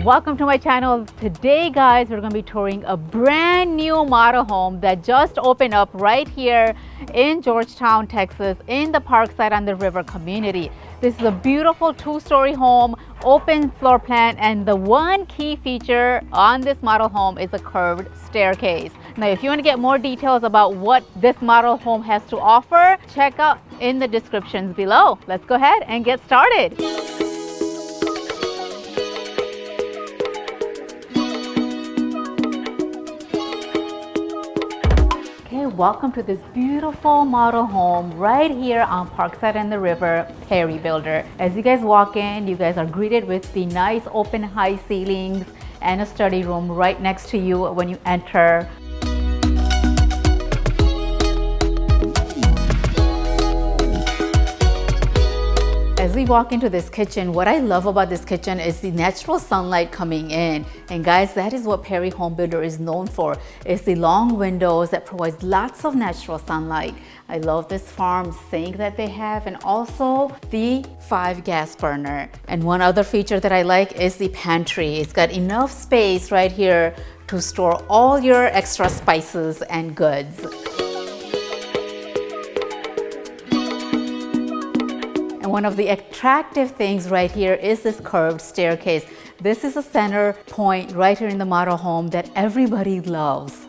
Welcome to my channel. Today guys, we're going to be touring a brand new model home that just opened up right here in Georgetown, Texas, in the Parkside on the River community. This is a beautiful two-story home, open floor plan, and the one key feature on this model home is a curved staircase. Now, if you want to get more details about what this model home has to offer, check out in the descriptions below. Let's go ahead and get started. Welcome to this beautiful model home right here on Parkside and the River, Perry Builder. As you guys walk in, you guys are greeted with the nice open high ceilings and a study room right next to you when you enter. As we walk into this kitchen, what I love about this kitchen is the natural sunlight coming in. And guys, that is what Perry Home Builder is known for. It's the long windows that provides lots of natural sunlight. I love this farm sink that they have, and also the 5 gas burner. And one other feature that I like is the pantry. It's got enough space right here to store all your extra spices and goods. And one of the attractive things right here is this curved staircase. This is a center point right here in the model home that everybody loves.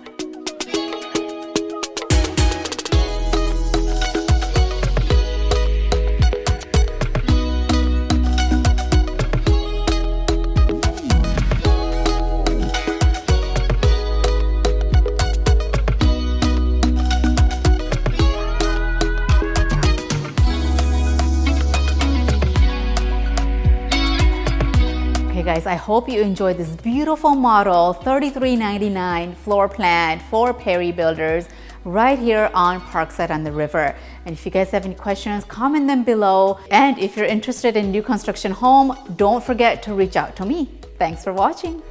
Guys, I hope you enjoyed this beautiful model $33.99 floor plan for Perry Builders right here on Parkside on the River. And if you guys have any questions, comment them below. And if you're interested in new construction home, don't forget to reach out to me. Thanks for watching.